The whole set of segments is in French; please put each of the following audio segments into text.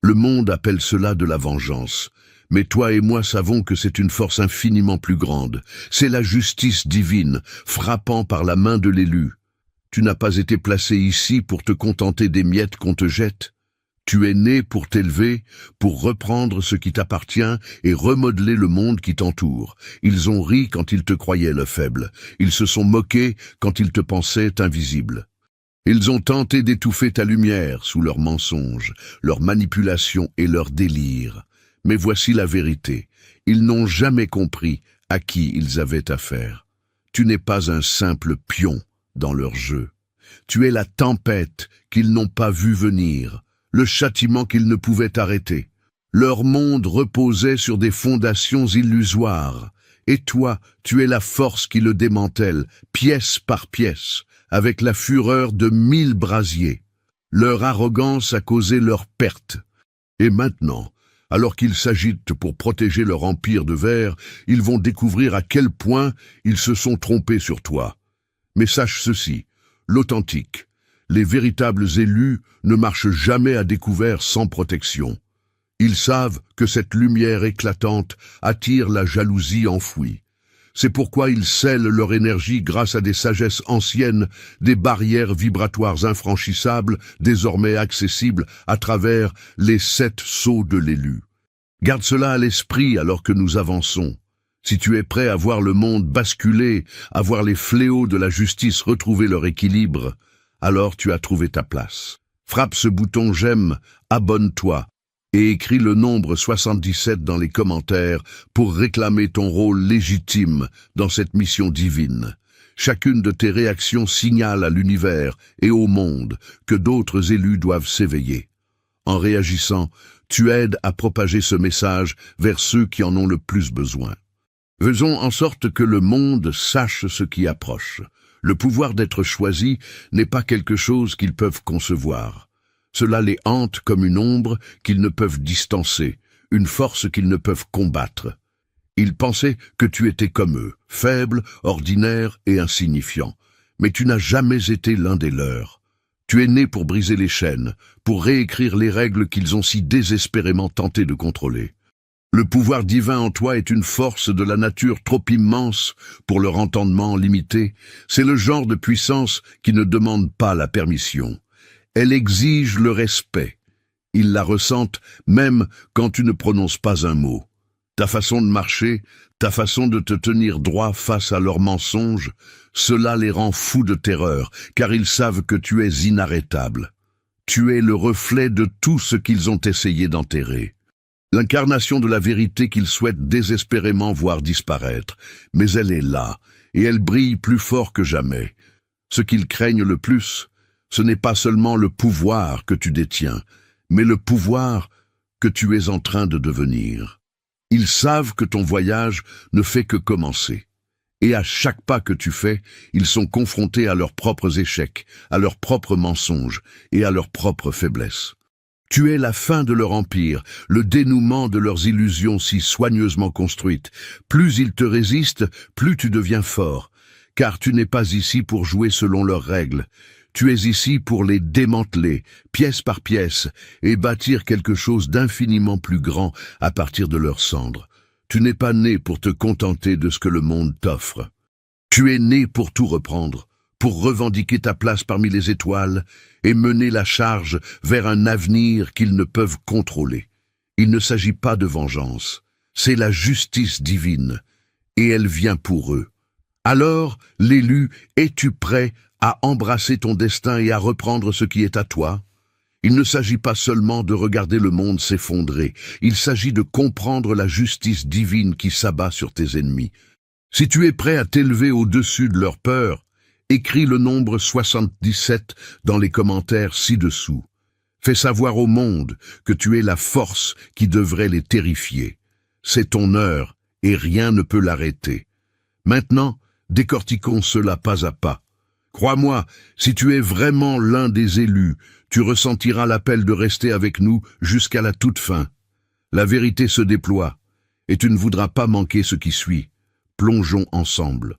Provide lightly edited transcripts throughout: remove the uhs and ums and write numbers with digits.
Le monde appelle cela de la vengeance. Mais toi et moi savons que c'est une force infiniment plus grande. C'est la justice divine, frappant par la main de l'élu. Tu n'as pas été placé ici pour te contenter des miettes qu'on te jette. Tu es né pour t'élever, pour reprendre ce qui t'appartient et remodeler le monde qui t'entoure. Ils ont ri quand ils te croyaient le faible. Ils se sont moqués quand ils te pensaient invisible. Ils ont tenté d'étouffer ta lumière sous leurs mensonges, leurs manipulations et leurs délires. Mais voici la vérité. Ils n'ont jamais compris à qui ils avaient affaire. Tu n'es pas un simple pion dans leur jeu. Tu es la tempête qu'ils n'ont pas vue venir, le châtiment qu'ils ne pouvaient arrêter. Leur monde reposait sur des fondations illusoires. Et toi, tu es la force qui le démantèle, pièce par pièce, avec la fureur de 1000 brasiers. Leur arrogance a causé leur perte. Et maintenant, alors qu'ils s'agitent pour protéger leur empire de verre, ils vont découvrir à quel point ils se sont trompés sur toi. Mais sache ceci, l'authentique, les véritables élus ne marchent jamais à découvert sans protection. Ils savent que cette lumière éclatante attire la jalousie enfouie. C'est pourquoi ils scellent leur énergie grâce à des sagesses anciennes, des barrières vibratoires infranchissables, désormais accessibles à travers les 7 sceaux de l'élu. Garde cela à l'esprit alors que nous avançons. Si tu es prêt à voir le monde basculer, à voir les fléaux de la justice retrouver leur équilibre, alors tu as trouvé ta place. Frappe ce bouton j'aime, abonne-toi, et écris le nombre 77 dans les commentaires pour réclamer ton rôle légitime dans cette mission divine. Chacune de tes réactions signale à l'univers et au monde que d'autres élus doivent s'éveiller. En réagissant, tu aides à propager ce message vers ceux qui en ont le plus besoin. Faisons en sorte que le monde sache ce qui approche. Le pouvoir d'être choisi n'est pas quelque chose qu'ils peuvent concevoir. Cela les hante comme une ombre qu'ils ne peuvent distancer, une force qu'ils ne peuvent combattre. Ils pensaient que tu étais comme eux, faible, ordinaire et insignifiant. Mais tu n'as jamais été l'un des leurs. Tu es né pour briser les chaînes, pour réécrire les règles qu'ils ont si désespérément tenté de contrôler. Le pouvoir divin en toi est une force de la nature trop immense pour leur entendement limité. C'est le genre de puissance qui ne demande pas la permission. Elle exige le respect. Ils la ressentent même quand tu ne prononces pas un mot. Ta façon de marcher, ta façon de te tenir droit face à leurs mensonges, cela les rend fous de terreur, car ils savent que tu es inarrêtable. Tu es le reflet de tout ce qu'ils ont essayé d'enterrer. L'incarnation de la vérité qu'ils souhaitent désespérément voir disparaître, mais elle est là, et elle brille plus fort que jamais. Ce qu'ils craignent le plus, ce n'est pas seulement le pouvoir que tu détiens, mais le pouvoir que tu es en train de devenir. Ils savent que ton voyage ne fait que commencer. Et à chaque pas que tu fais, ils sont confrontés à leurs propres échecs, à leurs propres mensonges et à leurs propres faiblesses. Tu es la fin de leur empire, le dénouement de leurs illusions si soigneusement construites. Plus ils te résistent, plus tu deviens fort, car tu n'es pas ici pour jouer selon leurs règles. Tu es ici pour les démanteler, pièce par pièce, et bâtir quelque chose d'infiniment plus grand à partir de leurs cendres. Tu n'es pas né pour te contenter de ce que le monde t'offre. Tu es né pour tout reprendre, pour revendiquer ta place parmi les étoiles et mener la charge vers un avenir qu'ils ne peuvent contrôler. Il ne s'agit pas de vengeance, c'est la justice divine, et elle vient pour eux. Alors, l'élu, es-tu prêt à embrasser ton destin et à reprendre ce qui est à toi? Il ne s'agit pas seulement de regarder le monde s'effondrer, il s'agit de comprendre la justice divine qui s'abat sur tes ennemis. Si tu es prêt à t'élever au-dessus de leur peur, écris le nombre 77 dans les commentaires ci-dessous. Fais savoir au monde que tu es la force qui devrait les terrifier. C'est ton heure et rien ne peut l'arrêter. Maintenant, décortiquons cela pas à pas. Crois-moi, si tu es vraiment l'un des élus, tu ressentiras l'appel de rester avec nous jusqu'à la toute fin. La vérité se déploie, et tu ne voudras pas manquer ce qui suit. Plongeons ensemble.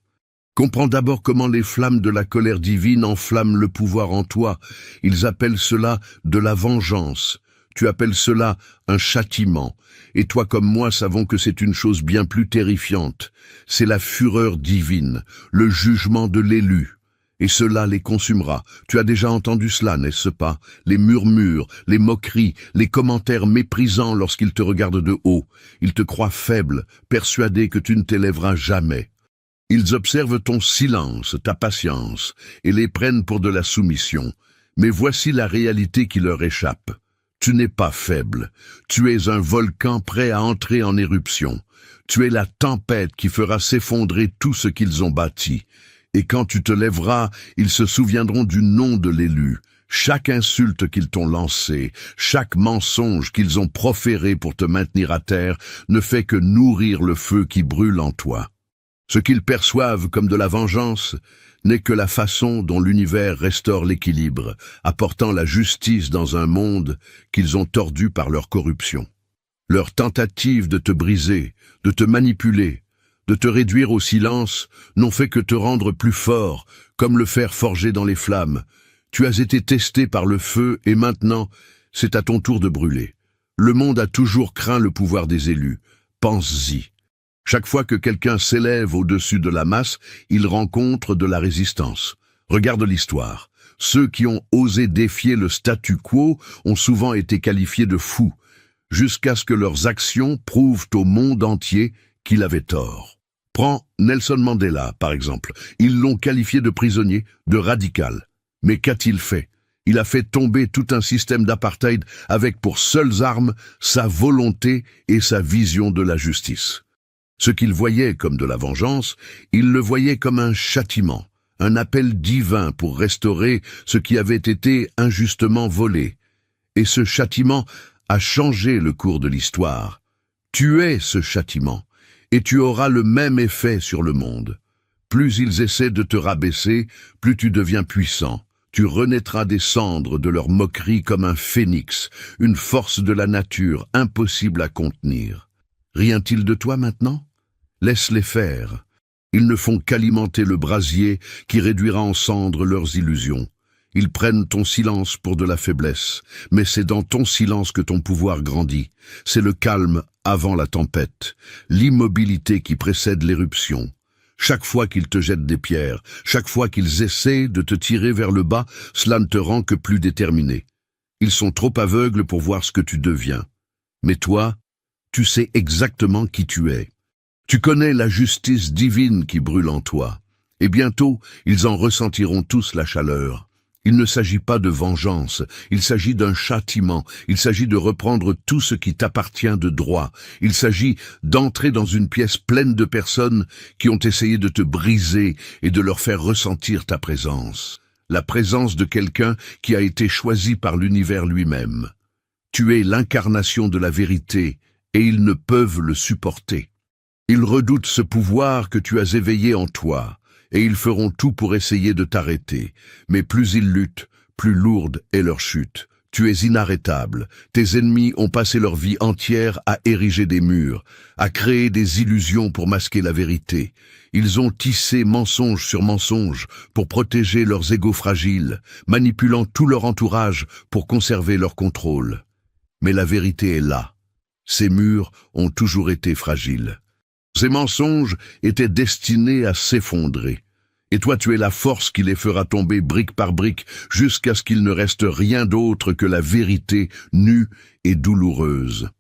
Comprends d'abord comment les flammes de la colère divine enflamment le pouvoir en toi. Ils appellent cela de la vengeance. Tu appelles cela un châtiment, et toi comme moi savons que c'est une chose bien plus terrifiante. C'est la fureur divine, le jugement de l'élu. Et cela les consumera. Tu as déjà entendu cela, n'est-ce pas? Les murmures, les moqueries, les commentaires méprisants lorsqu'ils te regardent de haut. Ils te croient faible, persuadés que tu ne t'élèveras jamais. Ils observent ton silence, ta patience, et les prennent pour de la soumission. Mais voici la réalité qui leur échappe. Tu n'es pas faible. Tu es un volcan prêt à entrer en éruption. Tu es la tempête qui fera s'effondrer tout ce qu'ils ont bâti. Et quand tu te lèveras, ils se souviendront du nom de l'élu. Chaque insulte qu'ils t'ont lancée, chaque mensonge qu'ils ont proféré pour te maintenir à terre, ne fait que nourrir le feu qui brûle en toi. Ce qu'ils perçoivent comme de la vengeance n'est que la façon dont l'univers restaure l'équilibre, apportant la justice dans un monde qu'ils ont tordu par leur corruption. Leur tentative de te briser, de te manipuler, de te réduire au silence, n'ont fait que te rendre plus fort, comme le fer forgé dans les flammes. Tu as été testé par le feu et maintenant, c'est à ton tour de brûler. Le monde a toujours craint le pouvoir des élus. Pense-y. Chaque fois que quelqu'un s'élève au-dessus de la masse, il rencontre de la résistance. Regarde l'histoire. Ceux qui ont osé défier le statu quo ont souvent été qualifiés de fous, jusqu'à ce que leurs actions prouvent au monde entier qu'il avait tort. Prends Nelson Mandela, par exemple. Ils l'ont qualifié de prisonnier, de radical. Mais qu'a-t-il fait? Il a fait tomber tout un système d'apartheid avec pour seules armes sa volonté et sa vision de la justice. Ce qu'il voyait comme de la vengeance, il le voyait comme un châtiment, un appel divin pour restaurer ce qui avait été injustement volé. Et ce châtiment a changé le cours de l'histoire. Tu es ce châtiment, et tu auras le même effet sur le monde. Plus ils essaient de te rabaisser, plus tu deviens puissant. Tu renaîtras des cendres de leur moquerie comme un phénix, une force de la nature impossible à contenir. Rien-t-il de toi maintenant? Laisse-les faire. Ils ne font qu'alimenter le brasier qui réduira en cendres leurs illusions. Ils prennent ton silence pour de la faiblesse, mais c'est dans ton silence que ton pouvoir grandit. C'est le calme avant la tempête, l'immobilité qui précède l'éruption. Chaque fois qu'ils te jettent des pierres, chaque fois qu'ils essaient de te tirer vers le bas, cela ne te rend que plus déterminé. Ils sont trop aveugles pour voir ce que tu deviens. Mais toi, tu sais exactement qui tu es. Tu connais la justice divine qui brûle en toi. Et bientôt, ils en ressentiront tous la chaleur. Il ne s'agit pas de vengeance, il s'agit d'un châtiment, il s'agit de reprendre tout ce qui t'appartient de droit, il s'agit d'entrer dans une pièce pleine de personnes qui ont essayé de te briser et de leur faire ressentir ta présence. La présence de quelqu'un qui a été choisi par l'univers lui-même. Tu es l'incarnation de la vérité et ils ne peuvent le supporter. Ils redoutent ce pouvoir que tu as éveillé en toi. Et ils feront tout pour essayer de t'arrêter. Mais plus ils luttent, plus lourde est leur chute. Tu es inarrêtable. Tes ennemis ont passé leur vie entière à ériger des murs, à créer des illusions pour masquer la vérité. Ils ont tissé mensonge sur mensonge pour protéger leurs égos fragiles, manipulant tout leur entourage pour conserver leur contrôle. Mais la vérité est là. Ces murs ont toujours été fragiles. Ces mensonges étaient destinés à s'effondrer. Et toi tu es la force qui les fera tomber brique par brique jusqu'à ce qu'il ne reste rien d'autre que la vérité nue et douloureuse.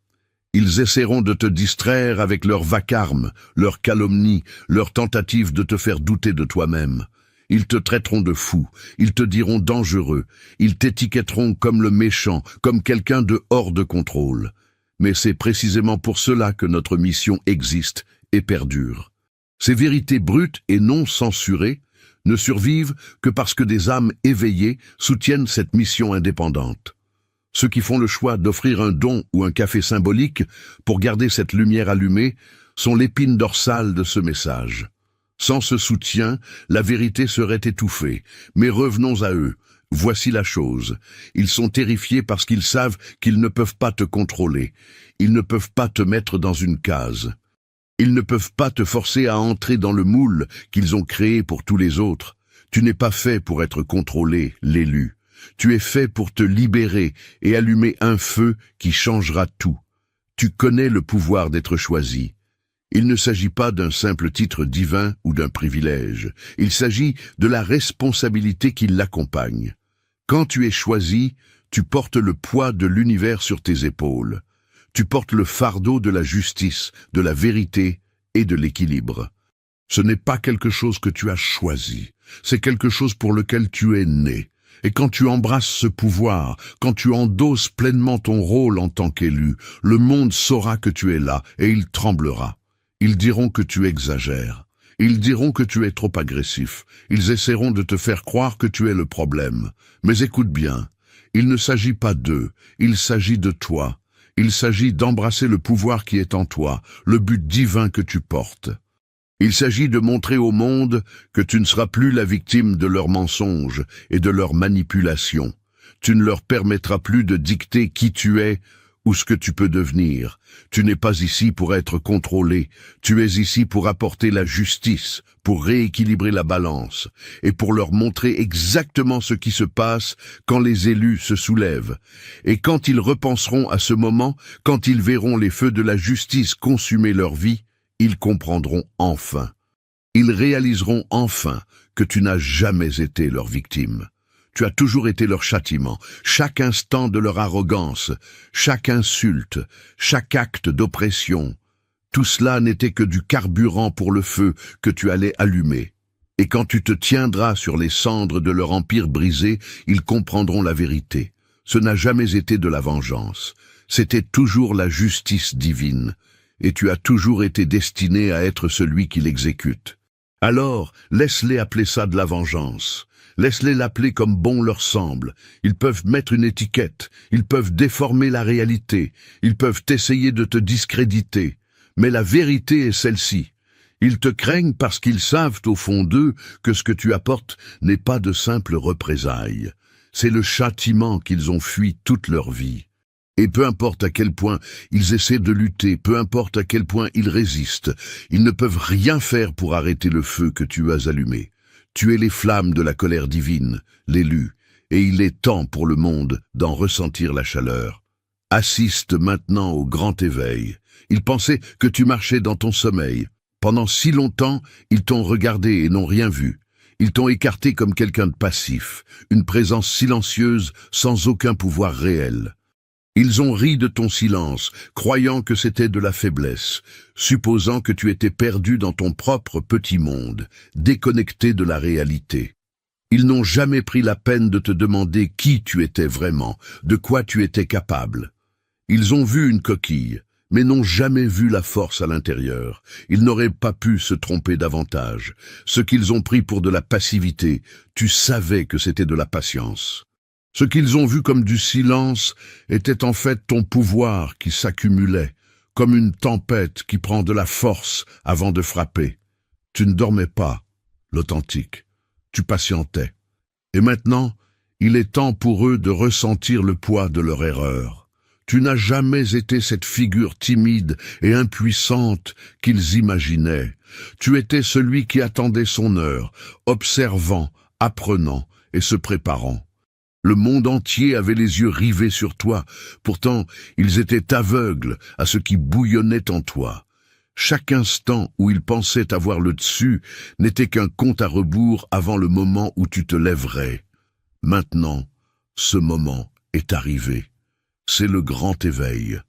Ils essaieront de te distraire avec leurs vacarmes, leurs calomnies, leurs tentatives de te faire douter de toi-même. Ils te traiteront de fou, ils te diront dangereux, ils t'étiquetteront comme le méchant, comme quelqu'un de hors de contrôle. Mais c'est précisément pour cela que notre mission existe et perdure. Ces vérités brutes et non censurées ne survivent que parce que des âmes éveillées soutiennent cette mission indépendante. Ceux qui font le choix d'offrir un don ou un café symbolique pour garder cette lumière allumée sont l'épine dorsale de ce message. Sans ce soutien, la vérité serait étouffée. Mais revenons à eux. Voici la chose. Ils sont terrifiés parce qu'ils savent qu'ils ne peuvent pas te contrôler. Ils ne peuvent pas te mettre dans une case. Ils ne peuvent pas te forcer à entrer dans le moule qu'ils ont créé pour tous les autres. Tu n'es pas fait pour être contrôlé, l'élu. Tu es fait pour te libérer et allumer un feu qui changera tout. Tu connais le pouvoir d'être choisi. Il ne s'agit pas d'un simple titre divin ou d'un privilège. Il s'agit de la responsabilité qui l'accompagne. Quand tu es choisi, tu portes le poids de l'univers sur tes épaules. Tu portes le fardeau de la justice, de la vérité et de l'équilibre. Ce n'est pas quelque chose que tu as choisi, c'est quelque chose pour lequel tu es né. Et quand tu embrasses ce pouvoir, quand tu endosses pleinement ton rôle en tant qu'élu, le monde saura que tu es là et il tremblera. Ils diront que tu exagères. Ils diront que tu es trop agressif. Ils essaieront de te faire croire que tu es le problème. Mais écoute bien, il ne s'agit pas d'eux, il s'agit de toi. Il s'agit d'embrasser le pouvoir qui est en toi, le but divin que tu portes. Il s'agit de montrer au monde que tu ne seras plus la victime de leurs mensonges et de leurs manipulations. Tu ne leur permettras plus de dicter qui tu es ou ce que tu peux devenir. Tu n'es pas ici pour être contrôlé. Tu es ici pour apporter la justice, pour rééquilibrer la balance et pour leur montrer exactement ce qui se passe quand les élus se soulèvent. Et quand ils repenseront à ce moment, quand ils verront les feux de la justice consumer leur vie, ils comprendront enfin. Ils réaliseront enfin que tu n'as jamais été leur victime. Tu as toujours été leur châtiment, chaque instant de leur arrogance, chaque insulte, chaque acte d'oppression. Tout cela n'était que du carburant pour le feu que tu allais allumer. Et quand tu te tiendras sur les cendres de leur empire brisé, ils comprendront la vérité. Ce n'a jamais été de la vengeance, c'était toujours la justice divine. Et tu as toujours été destiné à être celui qui l'exécute. Alors, laisse-les appeler ça de la vengeance. Laisse-les l'appeler comme bon leur semble. Ils peuvent mettre une étiquette, ils peuvent déformer la réalité, ils peuvent essayer de te discréditer. Mais la vérité est celle-ci. Ils te craignent parce qu'ils savent au fond d'eux que ce que tu apportes n'est pas de simples représailles. C'est le châtiment qu'ils ont fui toute leur vie. Et peu importe à quel point ils essaient de lutter, peu importe à quel point ils résistent, ils ne peuvent rien faire pour arrêter le feu que tu as allumé. Tu es les flammes de la colère divine, l'élu, et il est temps pour le monde d'en ressentir la chaleur. Assiste maintenant au grand éveil. Ils pensaient que tu marchais dans ton sommeil. Pendant si longtemps, ils t'ont regardé et n'ont rien vu. Ils t'ont écarté comme quelqu'un de passif, une présence silencieuse sans aucun pouvoir réel. Ils ont ri de ton silence, croyant que c'était de la faiblesse, supposant que tu étais perdu dans ton propre petit monde, déconnecté de la réalité. Ils n'ont jamais pris la peine de te demander qui tu étais vraiment, de quoi tu étais capable. Ils ont vu une coquille, mais n'ont jamais vu la force à l'intérieur. Ils n'auraient pas pu se tromper davantage. Ce qu'ils ont pris pour de la passivité, tu savais que c'était de la patience. Ce qu'ils ont vu comme du silence était en fait ton pouvoir qui s'accumulait, comme une tempête qui prend de la force avant de frapper. Tu ne dormais pas, l'authentique. Tu patientais. Et maintenant, il est temps pour eux de ressentir le poids de leur erreur. Tu n'as jamais été cette figure timide et impuissante qu'ils imaginaient. Tu étais celui qui attendait son heure, observant, apprenant et se préparant. Le monde entier avait les yeux rivés sur toi, pourtant ils étaient aveugles à ce qui bouillonnait en toi. Chaque instant où ils pensaient avoir le dessus n'était qu'un compte à rebours avant le moment où tu te lèverais. Maintenant, ce moment est arrivé. C'est le grand éveil,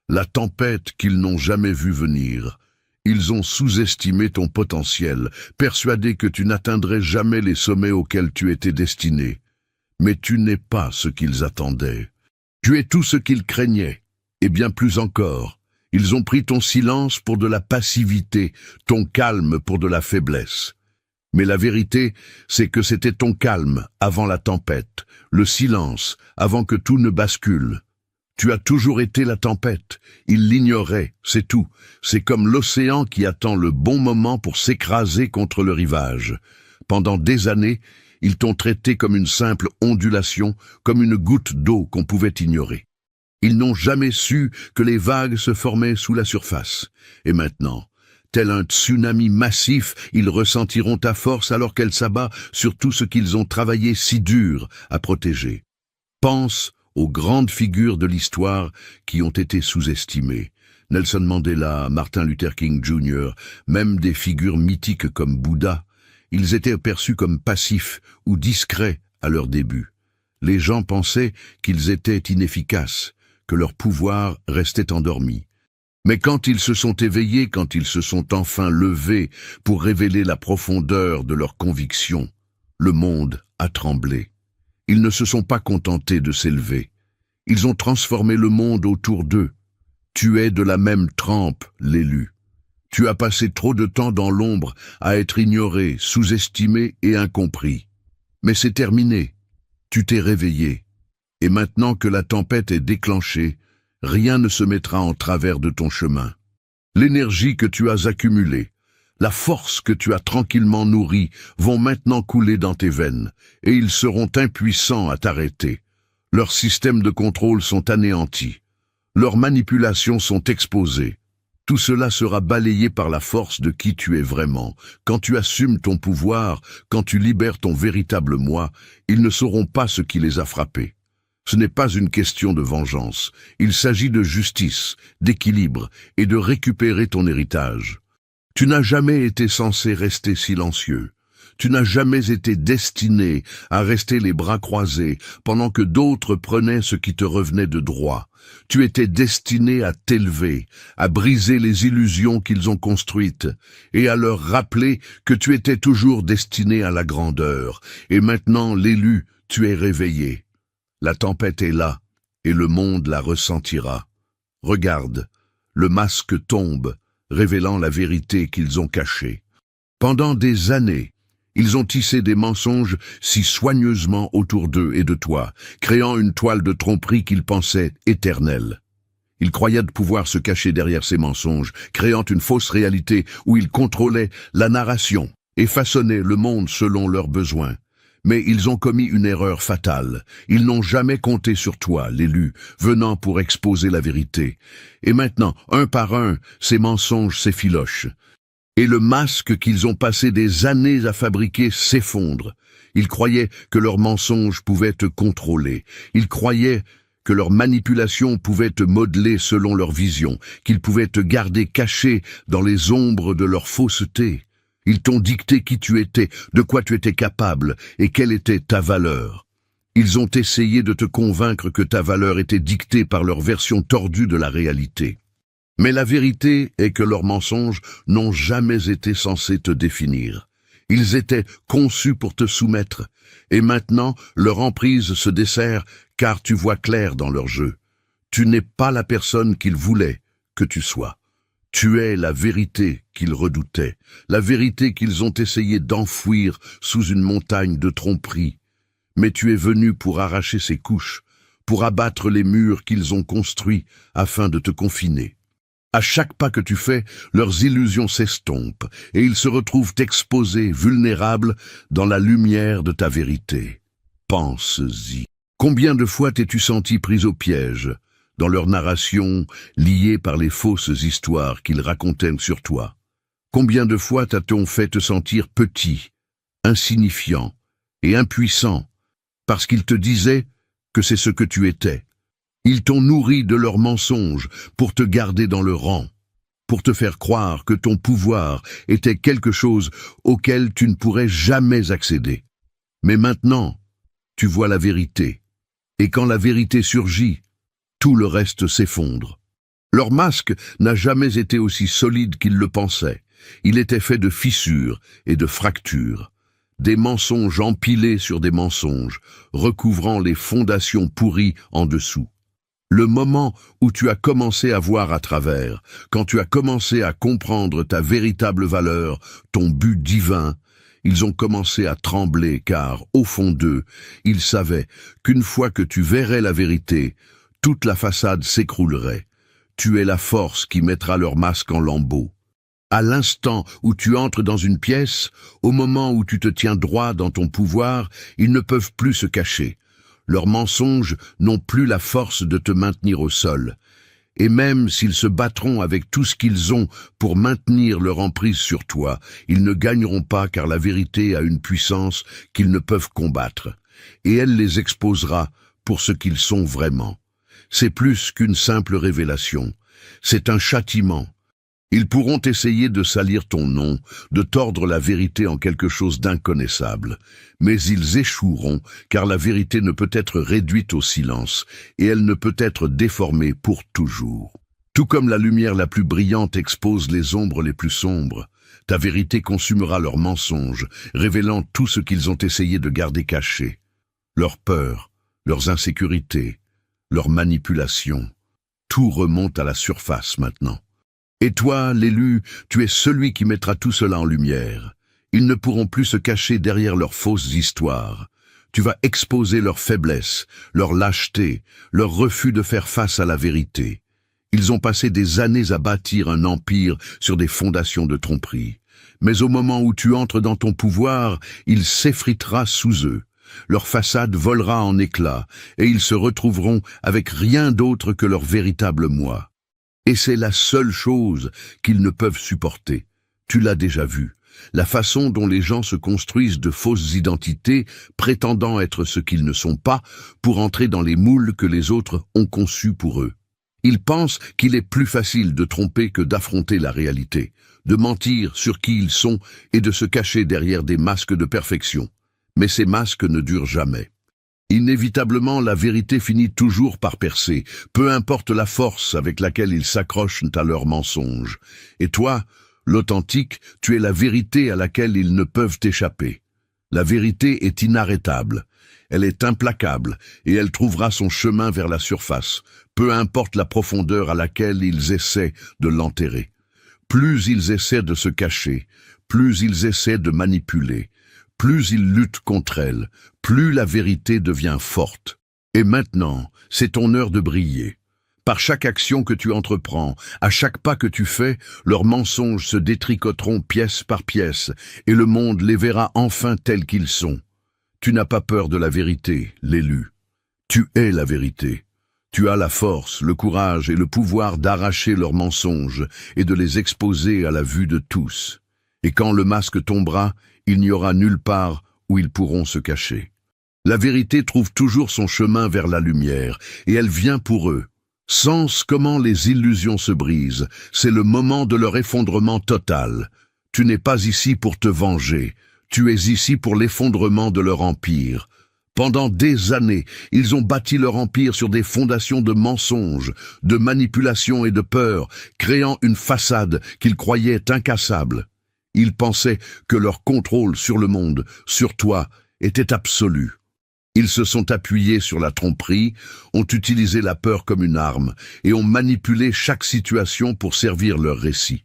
la tempête qu'ils n'ont jamais vue venir. Ils ont sous-estimé ton potentiel, persuadés que tu n'atteindrais jamais les sommets auxquels tu étais destiné. Mais tu n'es pas ce qu'ils attendaient. Tu es tout ce qu'ils craignaient, et bien plus encore. Ils ont pris ton silence pour de la passivité, ton calme pour de la faiblesse. Mais la vérité, c'est que c'était ton calme avant la tempête, le silence avant que tout ne bascule. Tu as toujours été la tempête. Ils l'ignoraient, c'est tout. C'est comme l'océan qui attend le bon moment pour s'écraser contre le rivage. Pendant des années, ils t'ont traité comme une simple ondulation, comme une goutte d'eau qu'on pouvait ignorer. Ils n'ont jamais su que les vagues se formaient sous la surface. Et maintenant, Tel un tsunami massif, ils ressentiront ta force alors qu'elle s'abat sur tout ce qu'ils ont travaillé si dur à protéger. Pense aux grandes figures de l'histoire qui ont été sous-estimées. Nelson Mandela, Martin Luther King Jr., même des figures mythiques comme Bouddha, ils étaient perçus comme passifs ou discrets à leur début. Les gens pensaient qu'ils étaient inefficaces, que leur pouvoir restait endormi. Mais quand ils se sont éveillés, quand ils se sont enfin levés pour révéler la profondeur de leurs convictions, le monde a tremblé. Ils ne se sont pas contentés de s'élever. Ils ont transformé le monde autour d'eux. Tu es de la même trempe, l'élu. Tu as passé trop de temps dans l'ombre à être ignoré, sous-estimé et incompris. Mais c'est terminé. Tu t'es réveillé. Et maintenant que la tempête est déclenchée, rien ne se mettra en travers de ton chemin. L'énergie que tu as accumulée, la force que tu as tranquillement nourrie vont maintenant couler dans tes veines, et ils seront impuissants à t'arrêter. Leurs systèmes de contrôle sont anéantis. Leurs manipulations sont exposées. Tout cela sera balayé par la force de qui tu es vraiment. Quand tu assumes ton pouvoir, quand tu libères ton véritable moi, ils ne sauront pas ce qui les a frappés. Ce n'est pas une question de vengeance. Il s'agit de justice, d'équilibre et de récupérer ton héritage. Tu n'as jamais été censé rester silencieux. Tu n'as jamais été destiné à rester les bras croisés pendant que d'autres prenaient ce qui te revenait de droit. Tu étais destiné à t'élever, à briser les illusions qu'ils ont construites et à leur rappeler que tu étais toujours destiné à la grandeur. Et maintenant, l'élu, tu es réveillé. La tempête est là et le monde la ressentira. Regarde, le masque tombe, révélant la vérité qu'ils ont cachée. Pendant des années, ils ont tissé des mensonges si soigneusement autour d'eux et de toi, créant une toile de tromperie qu'ils pensaient éternelle. Ils croyaient de pouvoir se cacher derrière ces mensonges, créant une fausse réalité où ils contrôlaient la narration et façonnaient le monde selon leurs besoins. Mais ils ont commis une erreur fatale. Ils n'ont jamais compté sur toi, l'élu, venant pour exposer la vérité. Et maintenant, un par un, ces mensonges s'effilochent. Et le masque qu'ils ont passé des années à fabriquer s'effondre. Ils croyaient que leurs mensonges pouvaient te contrôler. Ils croyaient que leurs manipulations pouvaient te modeler selon leur vision, qu'ils pouvaient te garder caché dans les ombres de leur fausseté. Ils t'ont dicté qui tu étais, de quoi tu étais capable et quelle était ta valeur. Ils ont essayé de te convaincre que ta valeur était dictée par leur version tordue de la réalité. Mais la vérité est que leurs mensonges n'ont jamais été censés te définir. Ils étaient conçus pour te soumettre, et maintenant leur emprise se dessert car tu vois clair dans leur jeu. Tu n'es pas la personne qu'ils voulaient que tu sois. Tu es la vérité qu'ils redoutaient, la vérité qu'ils ont essayé d'enfouir sous une montagne de tromperies. Mais tu es venu pour arracher ces couches, pour abattre les murs qu'ils ont construits afin de te confiner. À chaque pas que tu fais, leurs illusions s'estompent et ils se retrouvent exposés, vulnérables, dans la lumière de ta vérité. Pense-y. Combien de fois t'es-tu senti pris au piège, dans leur narration, liée par les fausses histoires qu'ils racontaient sur toi? Combien de fois t'a-t-on fait te sentir petit, insignifiant et impuissant, parce qu'ils te disaient que c'est ce que tu étais? Ils t'ont nourri de leurs mensonges pour te garder dans le rang, pour te faire croire que ton pouvoir était quelque chose auquel tu ne pourrais jamais accéder. Mais maintenant, tu vois la vérité, et quand la vérité surgit, tout le reste s'effondre. Leur masque n'a jamais été aussi solide qu'ils le pensaient. Il était fait de fissures et de fractures, des mensonges empilés sur des mensonges, recouvrant les fondations pourries en dessous. Le moment où tu as commencé à voir à travers, quand tu as commencé à comprendre ta véritable valeur, ton but divin, ils ont commencé à trembler car, au fond d'eux, ils savaient qu'une fois que tu verrais la vérité, toute la façade s'écroulerait. Tu es la force qui mettra leur masque en lambeaux. À l'instant où tu entres dans une pièce, au moment où tu te tiens droit dans ton pouvoir, ils ne peuvent plus se cacher. Leurs mensonges n'ont plus la force de te maintenir au sol. Et même s'ils se battront avec tout ce qu'ils ont pour maintenir leur emprise sur toi, ils ne gagneront pas car la vérité a une puissance qu'ils ne peuvent combattre. Et elle les exposera pour ce qu'ils sont vraiment. C'est plus qu'une simple révélation. C'est un châtiment. Ils pourront essayer de salir ton nom, de tordre la vérité en quelque chose d'inconnaissable. Mais ils échoueront, car la vérité ne peut être réduite au silence, et elle ne peut être déformée pour toujours. Tout comme la lumière la plus brillante expose les ombres les plus sombres, ta vérité consumera leurs mensonges, révélant tout ce qu'ils ont essayé de garder caché. Leurs peurs, leurs insécurités, leurs manipulations. Tout remonte à la surface maintenant. Et toi, l'élu, tu es celui qui mettra tout cela en lumière. Ils ne pourront plus se cacher derrière leurs fausses histoires. Tu vas exposer leurs faiblesses, leur lâcheté, leur refus de faire face à la vérité. Ils ont passé des années à bâtir un empire sur des fondations de tromperie. Mais au moment où tu entres dans ton pouvoir, il s'effritera sous eux. Leur façade volera en éclats, et ils se retrouveront avec rien d'autre que leur véritable moi. Et c'est la seule chose qu'ils ne peuvent supporter. Tu l'as déjà vu, la façon dont les gens se construisent de fausses identités, prétendant être ce qu'ils ne sont pas, pour entrer dans les moules que les autres ont conçus pour eux. Ils pensent qu'il est plus facile de tromper que d'affronter la réalité, de mentir sur qui ils sont et de se cacher derrière des masques de perfection. Mais ces masques ne durent jamais. Inévitablement, la vérité finit toujours par percer, peu importe la force avec laquelle ils s'accrochent à leurs mensonges. Et toi, l'authentique, tu es la vérité à laquelle ils ne peuvent échapper. La vérité est inarrêtable, elle est implacable, et elle trouvera son chemin vers la surface, peu importe la profondeur à laquelle ils essaient de l'enterrer. Plus ils essaient de se cacher, plus ils essaient de manipuler, plus ils luttent contre elle, plus la vérité devient forte. Et maintenant, c'est ton heure de briller. Par chaque action que tu entreprends, à chaque pas que tu fais, leurs mensonges se détricoteront pièce par pièce, et le monde les verra enfin tels qu'ils sont. Tu n'as pas peur de la vérité, l'élu. Tu es la vérité. Tu as la force, le courage et le pouvoir d'arracher leurs mensonges et de les exposer à la vue de tous. Et quand le masque tombera, il n'y aura nulle part où ils pourront se cacher. La vérité trouve toujours son chemin vers la lumière, et elle vient pour eux. Sens comment les illusions se brisent, c'est le moment de leur effondrement total. Tu n'es pas ici pour te venger, tu es ici pour l'effondrement de leur empire. Pendant des années, ils ont bâti leur empire sur des fondations de mensonges, de manipulation et de peur, créant une façade qu'ils croyaient incassable. Ils pensaient que leur contrôle sur le monde, sur toi, était absolu. Ils se sont appuyés sur la tromperie, ont utilisé la peur comme une arme et ont manipulé chaque situation pour servir leur récit.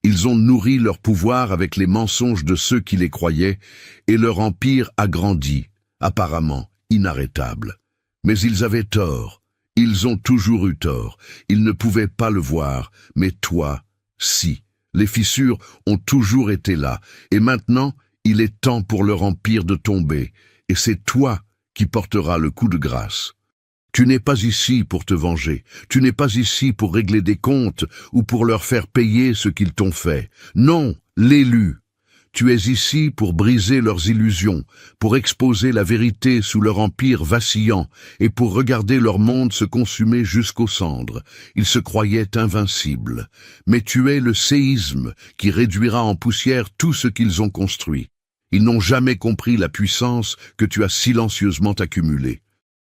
Ils ont nourri leur pouvoir avec les mensonges de ceux qui les croyaient et leur empire a grandi, apparemment inarrêtable. Mais ils avaient tort, ils ont toujours eu tort, ils ne pouvaient pas le voir, mais toi, si. Les fissures ont toujours été là, et maintenant, il est temps pour leur empire de tomber, et c'est toi qui porteras le coup de grâce. Tu n'es pas ici pour te venger, tu n'es pas ici pour régler des comptes ou pour leur faire payer ce qu'ils t'ont fait. Non, l'élu. Tu es ici pour briser leurs illusions, pour exposer la vérité sous leur empire vacillant et pour regarder leur monde se consumer jusqu'aux cendres. Ils se croyaient invincibles, mais tu es le séisme qui réduira en poussière tout ce qu'ils ont construit. Ils n'ont jamais compris la puissance que tu as silencieusement accumulée,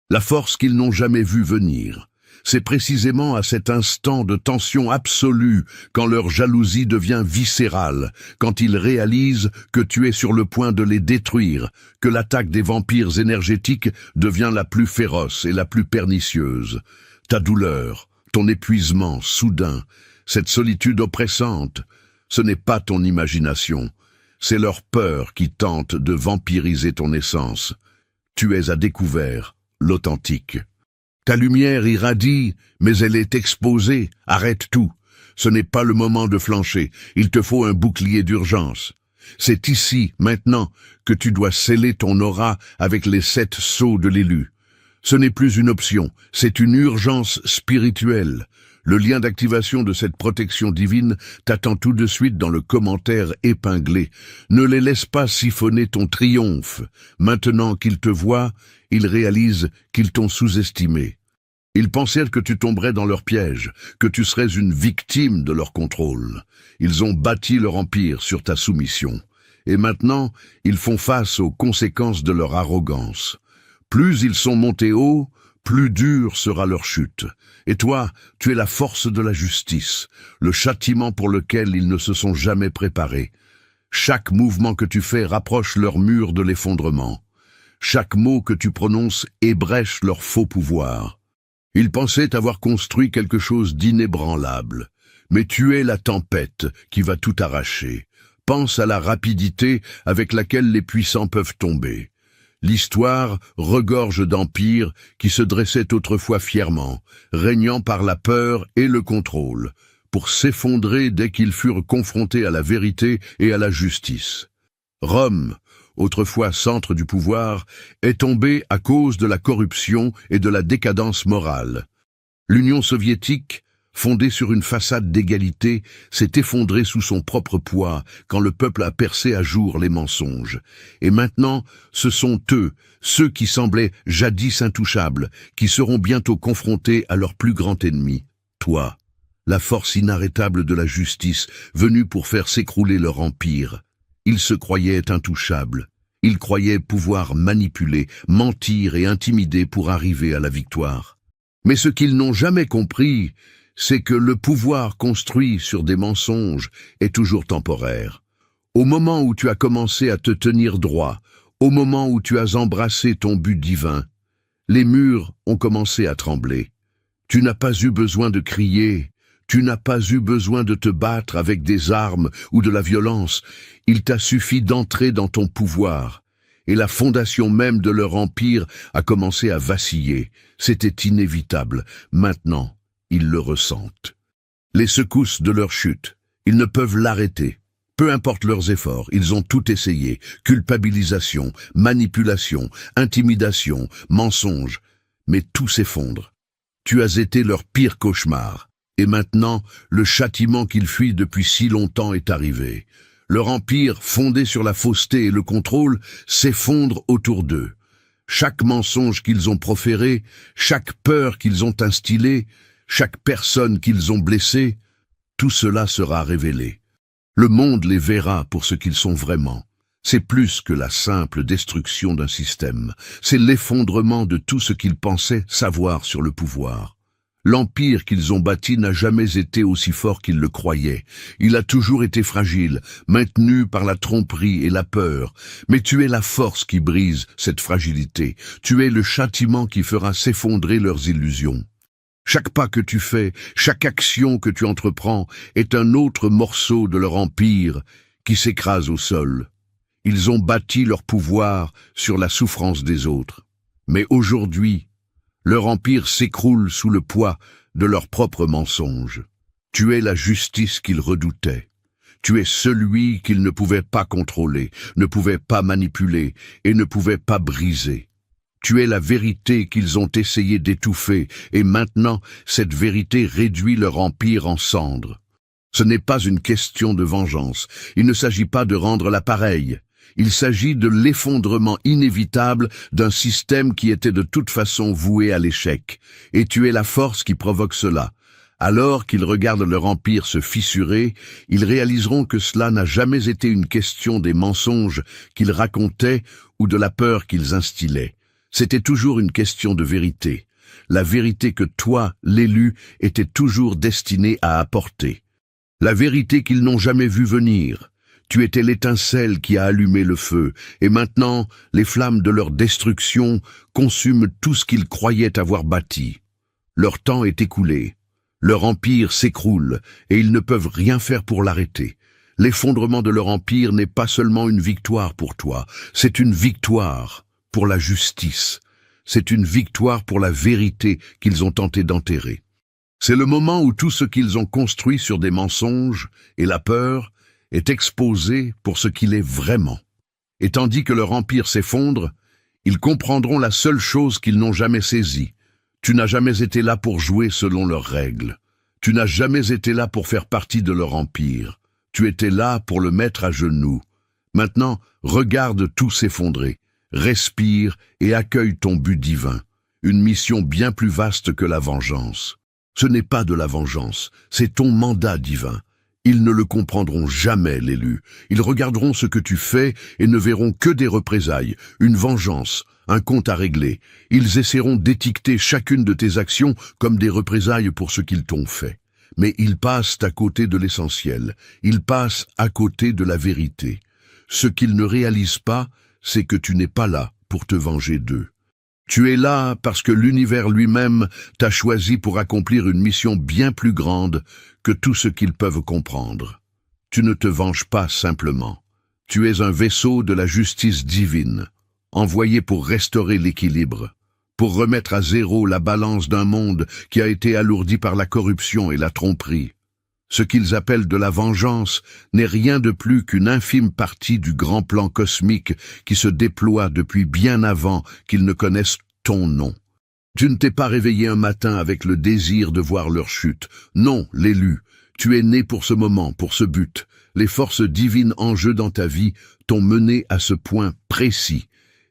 la force qu'ils n'ont jamais vue venir. C'est précisément à cet instant de tension absolue, quand leur jalousie devient viscérale, quand ils réalisent que tu es sur le point de les détruire, que l'attaque des vampires énergétiques devient la plus féroce et la plus pernicieuse. Ta douleur, ton épuisement soudain, cette solitude oppressante, ce n'est pas ton imagination, c'est leur peur qui tente de vampiriser ton essence. Tu es à découvert, l'authentique. Ta lumière irradie, mais elle est exposée. Arrête tout. Ce n'est pas le moment de flancher. Il te faut un bouclier d'urgence. C'est ici, maintenant, que tu dois sceller ton aura avec les 7 sceaux de l'élu. Ce n'est plus une option, c'est une urgence spirituelle. Le lien d'activation de cette protection divine t'attend tout de suite dans le commentaire épinglé. Ne les laisse pas siphonner ton triomphe. Maintenant qu'ils te voient, ils réalisent qu'ils t'ont sous-estimé. Ils pensèrent que tu tomberais dans leur piège, que tu serais une victime de leur contrôle. Ils ont bâti leur empire sur ta soumission. Et maintenant, ils font face aux conséquences de leur arrogance. Plus ils sont montés haut, plus dure sera leur chute. Et toi, tu es la force de la justice, le châtiment pour lequel ils ne se sont jamais préparés. Chaque mouvement que tu fais rapproche leur mur de l'effondrement. Chaque mot que tu prononces ébrèche leur faux pouvoir. Ils pensaient avoir construit quelque chose d'inébranlable. Mais tu es la tempête qui va tout arracher. Pense à la rapidité avec laquelle les puissants peuvent tomber. L'histoire regorge d'empires qui se dressaient autrefois fièrement, régnant par la peur et le contrôle, pour s'effondrer dès qu'ils furent confrontés à la vérité et à la justice. Rome, autrefois centre du pouvoir, est tombée à cause de la corruption et de la décadence morale. L'Union soviétique, fondée sur une façade d'égalité, s'est effondrée sous son propre poids quand le peuple a percé à jour les mensonges. Et maintenant, ce sont eux, ceux qui semblaient jadis intouchables, qui seront bientôt confrontés à leur plus grand ennemi, toi, la force inarrêtable de la justice venue pour faire s'écrouler leur empire. Ils se croyaient intouchables. Ils croyaient pouvoir manipuler, mentir et intimider pour arriver à la victoire. Mais ce qu'ils n'ont jamais compris, c'est que le pouvoir construit sur des mensonges est toujours temporaire. Au moment où tu as commencé à te tenir droit, au moment où tu as embrassé ton but divin, les murs ont commencé à trembler. Tu n'as pas eu besoin de crier, tu n'as pas eu besoin de te battre avec des armes ou de la violence. Il t'a suffi d'entrer dans ton pouvoir. Et la fondation même de leur empire a commencé à vaciller. C'était inévitable. Maintenant, ils le ressentent. Les secousses de leur chute, ils ne peuvent l'arrêter. Peu importe leurs efforts, ils ont tout essayé. Culpabilisation, manipulation, intimidation, mensonge. Mais tout s'effondre. Tu as été leur pire cauchemar. Et maintenant, le châtiment qu'ils fuient depuis si longtemps est arrivé. Leur empire, fondé sur la fausseté et le contrôle, s'effondre autour d'eux. Chaque mensonge qu'ils ont proféré, chaque peur qu'ils ont instillée, chaque personne qu'ils ont blessée, tout cela sera révélé. Le monde les verra pour ce qu'ils sont vraiment. C'est plus que la simple destruction d'un système. C'est l'effondrement de tout ce qu'ils pensaient savoir sur le pouvoir. L'empire qu'ils ont bâti n'a jamais été aussi fort qu'ils le croyaient. Il a toujours été fragile, maintenu par la tromperie et la peur. Mais tu es la force qui brise cette fragilité. Tu es le châtiment qui fera s'effondrer leurs illusions. Chaque pas que tu fais, chaque action que tu entreprends est un autre morceau de leur empire qui s'écrase au sol. Ils ont bâti leur pouvoir sur la souffrance des autres. Mais aujourd'hui, leur empire s'écroule sous le poids de leurs propres mensonges. Tu es la justice qu'ils redoutaient. Tu es celui qu'ils ne pouvaient pas contrôler, ne pouvaient pas manipuler et ne pouvaient pas briser. Tu es la vérité qu'ils ont essayé d'étouffer, et maintenant, cette vérité réduit leur empire en cendres. Ce n'est pas une question de vengeance. Il ne s'agit pas de rendre l'appareil. Il s'agit de l'effondrement inévitable d'un système qui était de toute façon voué à l'échec. Et tu es la force qui provoque cela. Alors qu'ils regardent leur empire se fissurer, ils réaliseront que cela n'a jamais été une question des mensonges qu'ils racontaient ou de la peur qu'ils instillaient. C'était toujours une question de vérité. La vérité que toi, l'élu, étais toujours destiné à apporter. La vérité qu'ils n'ont jamais vue venir. Tu étais l'étincelle qui a allumé le feu, et maintenant, les flammes de leur destruction consument tout ce qu'ils croyaient avoir bâti. Leur temps est écoulé. Leur empire s'écroule, et ils ne peuvent rien faire pour l'arrêter. L'effondrement de leur empire n'est pas seulement une victoire pour toi, c'est une victoire pour la justice. C'est une victoire pour la vérité qu'ils ont tenté d'enterrer. C'est le moment où tout ce qu'ils ont construit sur des mensonges et la peur est exposé pour ce qu'il est vraiment. Et tandis que leur empire s'effondre, ils comprendront la seule chose qu'ils n'ont jamais saisie. Tu n'as jamais été là pour jouer selon leurs règles. Tu n'as jamais été là pour faire partie de leur empire. Tu étais là pour le mettre à genoux. Maintenant, regarde tout s'effondrer. Respire et accueille ton but divin. Une mission bien plus vaste que la vengeance. Ce n'est pas de la vengeance, c'est ton mandat divin. Ils ne le comprendront jamais, l'élu. Ils regarderont ce que tu fais et ne verront que des représailles, une vengeance, un compte à régler. Ils essaieront d'étiqueter chacune de tes actions comme des représailles pour ce qu'ils t'ont fait. Mais ils passent à côté de l'essentiel. Ils passent à côté de la vérité. Ce qu'ils ne réalisent pas, c'est que tu n'es pas là pour te venger d'eux. Tu es là parce que l'univers lui-même t'a choisi pour accomplir une mission bien plus grande que tout ce qu'ils peuvent comprendre. Tu ne te venges pas simplement. Tu es un vaisseau de la justice divine, envoyé pour restaurer l'équilibre, pour remettre à zéro la balance d'un monde qui a été alourdi par la corruption et la tromperie. Ce qu'ils appellent de la vengeance n'est rien de plus qu'une infime partie du grand plan cosmique qui se déploie depuis bien avant qu'ils ne connaissent ton nom. Tu ne t'es pas réveillé un matin avec le désir de voir leur chute. Non, l'élu, tu es né pour ce moment, pour ce but. Les forces divines en jeu dans ta vie t'ont mené à ce point précis.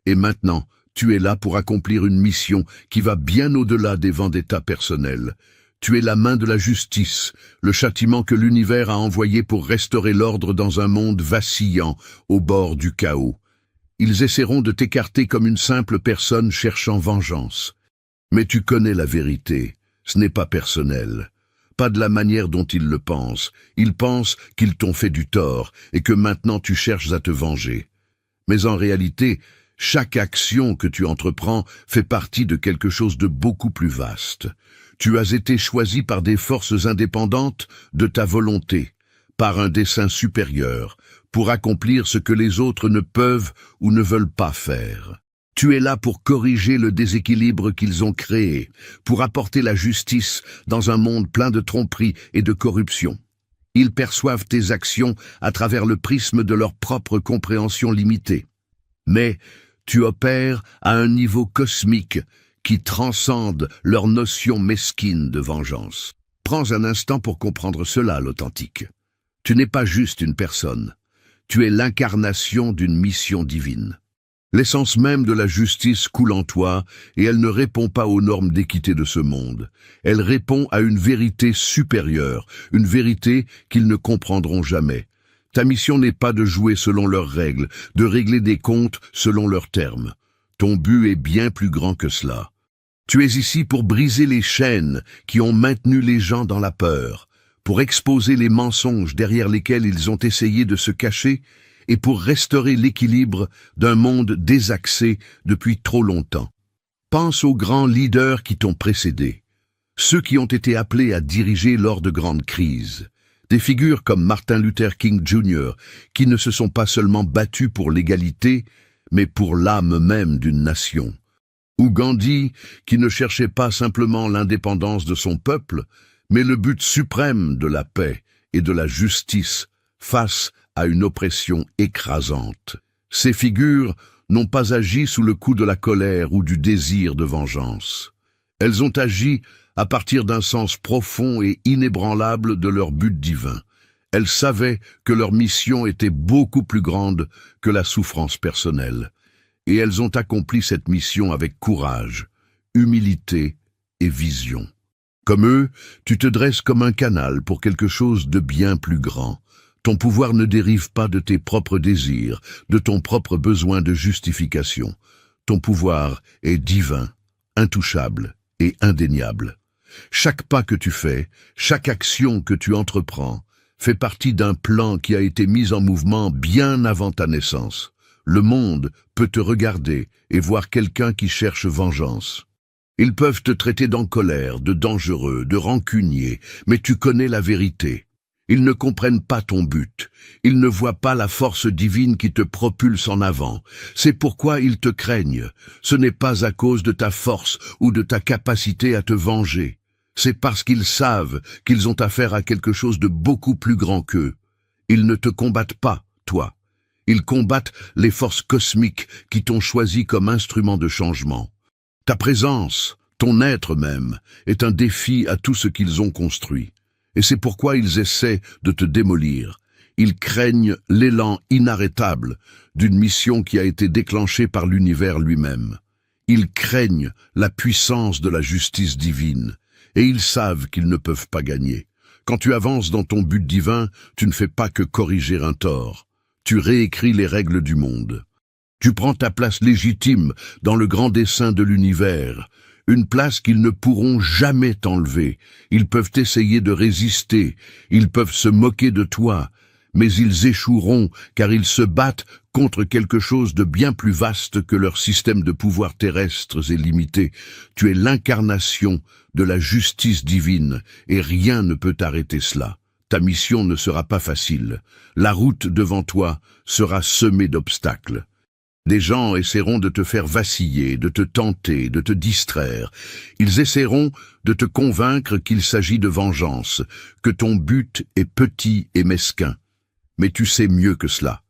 Et maintenant, tu es là pour accomplir une mission qui va bien au-delà des vendettas personnels. Tu es la main de la justice, le châtiment que l'univers a envoyé pour restaurer l'ordre dans un monde vacillant, au bord du chaos. Ils essaieront de t'écarter comme une simple personne cherchant vengeance. Mais tu connais la vérité, ce n'est pas personnel. Pas de la manière dont ils le pensent. Ils pensent qu'ils t'ont fait du tort et que maintenant tu cherches à te venger. Mais en réalité, chaque action que tu entreprends fait partie de quelque chose de beaucoup plus vaste. Tu as été choisi par des forces indépendantes de ta volonté, par un dessein supérieur, pour accomplir ce que les autres ne peuvent ou ne veulent pas faire. Tu es là pour corriger le déséquilibre qu'ils ont créé, pour apporter la justice dans un monde plein de tromperies et de corruption. Ils perçoivent tes actions à travers le prisme de leur propre compréhension limitée. Mais tu opères à un niveau cosmique qui transcende leur notion mesquine de vengeance. Prends un instant pour comprendre cela, l'authentique. Tu n'es pas juste une personne. Tu es l'incarnation d'une mission divine. L'essence même de la justice coule en toi et elle ne répond pas aux normes d'équité de ce monde. Elle répond à une vérité supérieure, une vérité qu'ils ne comprendront jamais. Ta mission n'est pas de jouer selon leurs règles, de régler des comptes selon leurs termes. Ton but est bien plus grand que cela. Tu es ici pour briser les chaînes qui ont maintenu les gens dans la peur, pour exposer les mensonges derrière lesquels ils ont essayé de se cacher et pour restaurer l'équilibre d'un monde désaxé depuis trop longtemps. Pense aux grands leaders qui t'ont précédé, ceux qui ont été appelés à diriger lors de grandes crises. Des figures comme Martin Luther King Jr., qui ne se sont pas seulement battus pour l'égalité, mais pour l'âme même d'une nation. Ou Gandhi, qui ne cherchait pas simplement l'indépendance de son peuple, mais le but suprême de la paix et de la justice face à une oppression écrasante. Ces figures n'ont pas agi sous le coup de la colère ou du désir de vengeance. Elles ont agi à partir d'un sens profond et inébranlable de leur but divin. Elles savaient que leur mission était beaucoup plus grande que la souffrance personnelle. Et elles ont accompli cette mission avec courage, humilité et vision. Comme eux, tu te dresses comme un canal pour quelque chose de bien plus grand. Ton pouvoir ne dérive pas de tes propres désirs, de ton propre besoin de justification. Ton pouvoir est divin, intouchable et indéniable. Chaque pas que tu fais, chaque action que tu entreprends, fait partie d'un plan qui a été mis en mouvement bien avant ta naissance. Le monde peut te regarder et voir quelqu'un qui cherche vengeance. Ils peuvent te traiter d'encolère, de dangereux, de rancunier, mais tu connais la vérité. Ils ne comprennent pas ton but. Ils ne voient pas la force divine qui te propulse en avant. C'est pourquoi ils te craignent. Ce n'est pas à cause de ta force ou de ta capacité à te venger. C'est parce qu'ils savent qu'ils ont affaire à quelque chose de beaucoup plus grand qu'eux. Ils ne te combattent pas, toi. Ils combattent les forces cosmiques qui t'ont choisi comme instrument de changement. Ta présence, ton être même, est un défi à tout ce qu'ils ont construit. Et c'est pourquoi ils essaient de te démolir. Ils craignent l'élan inarrêtable d'une mission qui a été déclenchée par l'univers lui-même. Ils craignent la puissance de la justice divine, et ils savent qu'ils ne peuvent pas gagner. Quand tu avances dans ton but divin, tu ne fais pas que corriger un tort. Tu réécris les règles du monde. Tu prends ta place légitime dans le grand dessein de l'univers, une place qu'ils ne pourront jamais t'enlever. Ils peuvent essayer de résister, ils peuvent se moquer de toi, mais ils échoueront car ils se battent contre quelque chose de bien plus vaste que leur système de pouvoir terrestres et limités. Tu es l'incarnation de la justice divine et rien ne peut arrêter cela. Ta mission ne sera pas facile. La route devant toi sera semée d'obstacles. Des gens essaieront de te faire vaciller, de te tenter, de te distraire. Ils essaieront de te convaincre qu'il s'agit de vengeance, que ton but est petit et mesquin. Mais tu sais mieux que cela.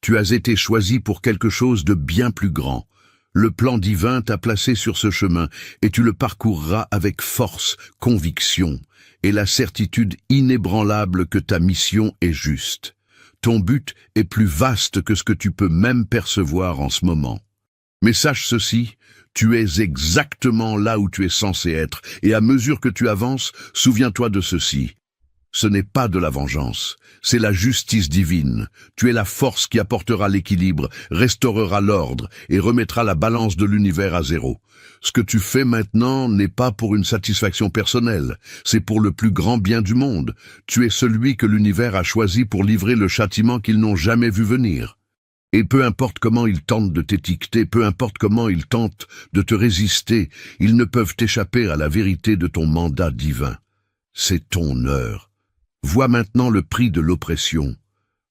Tu as été choisi pour quelque chose de bien plus grand. Le plan divin t'a placé sur ce chemin et tu le parcourras avec force, conviction et la certitude inébranlable que ta mission est juste. Ton but est plus vaste que ce que tu peux même percevoir en ce moment. Mais sache ceci, tu es exactement là où tu es censé être, et à mesure que tu avances, souviens-toi de ceci. Ce n'est pas de la vengeance, c'est la justice divine. Tu es la force qui apportera l'équilibre, restaurera l'ordre et remettra la balance de l'univers à zéro. Ce que tu fais maintenant n'est pas pour une satisfaction personnelle, c'est pour le plus grand bien du monde. Tu es celui que l'univers a choisi pour livrer le châtiment qu'ils n'ont jamais vu venir. Et peu importe comment ils tentent de t'étiqueter, peu importe comment ils tentent de te résister, ils ne peuvent échapper à la vérité de ton mandat divin. C'est ton heure. Vois maintenant le prix de l'oppression.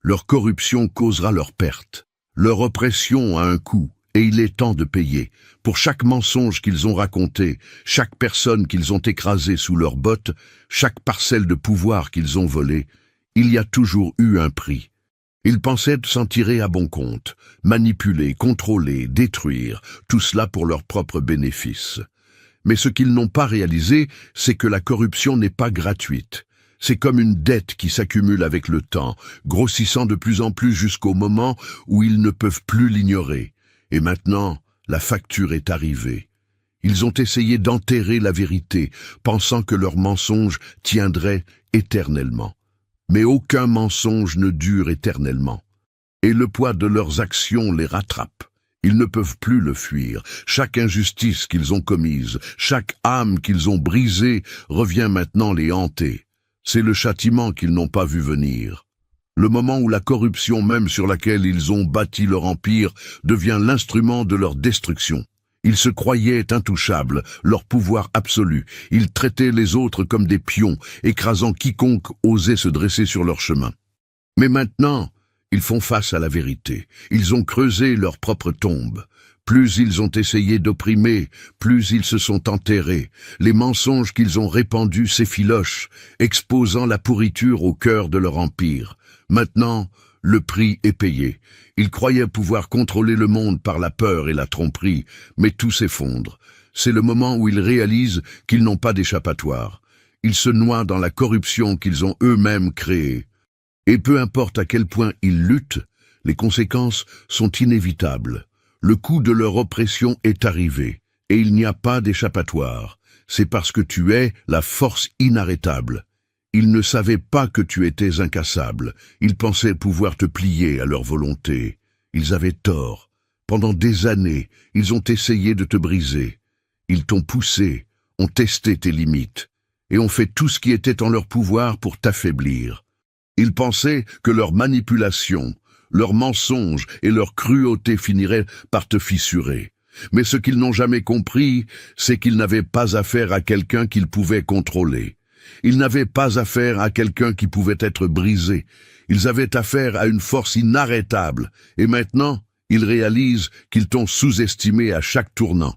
Leur corruption causera leur perte. Leur oppression a un coût, et il est temps de payer. Pour chaque mensonge qu'ils ont raconté, chaque personne qu'ils ont écrasée sous leurs bottes, chaque parcelle de pouvoir qu'ils ont volée, il y a toujours eu un prix. Ils pensaient s'en tirer à bon compte, manipuler, contrôler, détruire, tout cela pour leur propre bénéfice. Mais ce qu'ils n'ont pas réalisé, c'est que la corruption n'est pas gratuite. C'est comme une dette qui s'accumule avec le temps, grossissant de plus en plus jusqu'au moment où ils ne peuvent plus l'ignorer. Et maintenant, la facture est arrivée. Ils ont essayé d'enterrer la vérité, pensant que leur mensonge tiendrait éternellement. Mais aucun mensonge ne dure éternellement. Et le poids de leurs actions les rattrape. Ils ne peuvent plus le fuir. Chaque injustice qu'ils ont commise, chaque âme qu'ils ont brisée revient maintenant les hanter. C'est le châtiment qu'ils n'ont pas vu venir. Le moment où la corruption même sur laquelle ils ont bâti leur empire devient l'instrument de leur destruction. Ils se croyaient intouchables, leur pouvoir absolu. Ils traitaient les autres comme des pions, écrasant quiconque osait se dresser sur leur chemin. Mais maintenant, ils font face à la vérité. Ils ont creusé leur propre tombe. Plus ils ont essayé d'opprimer, plus ils se sont enterrés. Les mensonges qu'ils ont répandus s'effilochent, exposant la pourriture au cœur de leur empire. Maintenant, le prix est payé. Ils croyaient pouvoir contrôler le monde par la peur et la tromperie, mais tout s'effondre. C'est le moment où ils réalisent qu'ils n'ont pas d'échappatoire. Ils se noient dans la corruption qu'ils ont eux-mêmes créée. Et peu importe à quel point ils luttent, les conséquences sont inévitables. Le coup de leur oppression est arrivé, et il n'y a pas d'échappatoire. C'est parce que tu es la force inarrêtable. Ils ne savaient pas que tu étais incassable. Ils pensaient pouvoir te plier à leur volonté. Ils avaient tort. Pendant des années, ils ont essayé de te briser. Ils t'ont poussé, ont testé tes limites, et ont fait tout ce qui était en leur pouvoir pour t'affaiblir. Ils pensaient que leur manipulation, leurs mensonges et leur cruauté finiraient par te fissurer. Mais ce qu'ils n'ont jamais compris, c'est qu'ils n'avaient pas affaire à quelqu'un qu'ils pouvaient contrôler. Ils n'avaient pas affaire à quelqu'un qui pouvait être brisé. Ils avaient affaire à une force inarrêtable. Et maintenant, ils réalisent qu'ils t'ont sous-estimé à chaque tournant.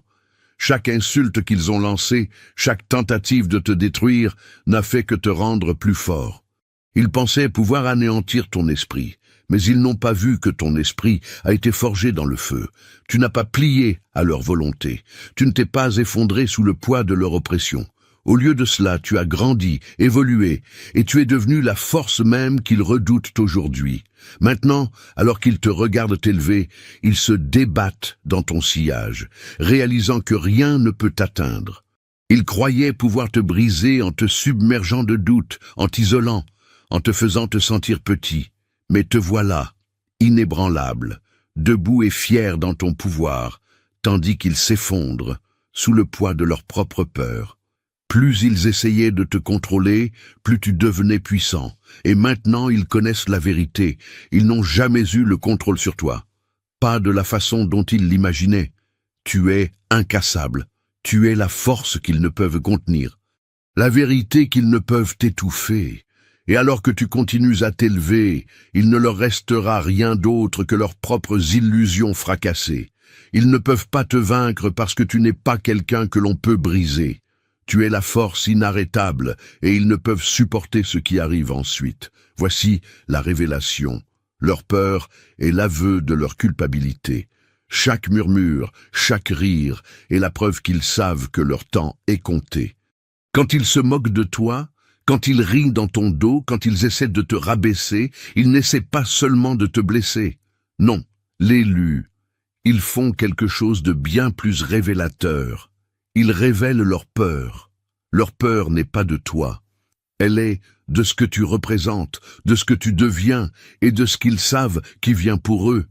Chaque insulte qu'ils ont lancée, chaque tentative de te détruire, n'a fait que te rendre plus fort. Ils pensaient pouvoir anéantir ton esprit. Mais ils n'ont pas vu que ton esprit a été forgé dans le feu. Tu n'as pas plié à leur volonté. Tu ne t'es pas effondré sous le poids de leur oppression. Au lieu de cela, tu as grandi, évolué, et tu es devenu la force même qu'ils redoutent aujourd'hui. Maintenant, alors qu'ils te regardent t'élever, ils se débattent dans ton sillage, réalisant que rien ne peut t'atteindre. Ils croyaient pouvoir te briser en te submergeant de doutes, en t'isolant, en te faisant te sentir petit. Mais te voilà, inébranlable, debout et fier dans ton pouvoir, tandis qu'ils s'effondrent sous le poids de leur propre peur. Plus ils essayaient de te contrôler, plus tu devenais puissant. Et maintenant ils connaissent la vérité. Ils n'ont jamais eu le contrôle sur toi. Pas de la façon dont ils l'imaginaient. Tu es incassable. Tu es la force qu'ils ne peuvent contenir. La vérité qu'ils ne peuvent étouffer. Et alors que tu continues à t'élever, il ne leur restera rien d'autre que leurs propres illusions fracassées. Ils ne peuvent pas te vaincre parce que tu n'es pas quelqu'un que l'on peut briser. Tu es la force inarrêtable et ils ne peuvent supporter ce qui arrive ensuite. Voici la révélation. Leur peur est l'aveu de leur culpabilité. Chaque murmure, chaque rire est la preuve qu'ils savent que leur temps est compté. Quand ils se moquent de toi, quand ils rient dans ton dos, quand ils essaient de te rabaisser, ils n'essaient pas seulement de te blesser. Non, l'élu, ils font quelque chose de bien plus révélateur. Ils révèlent leur peur. Leur peur n'est pas de toi. Elle est de ce que tu représentes, de ce que tu deviens et de ce qu'ils savent qui vient pour eux.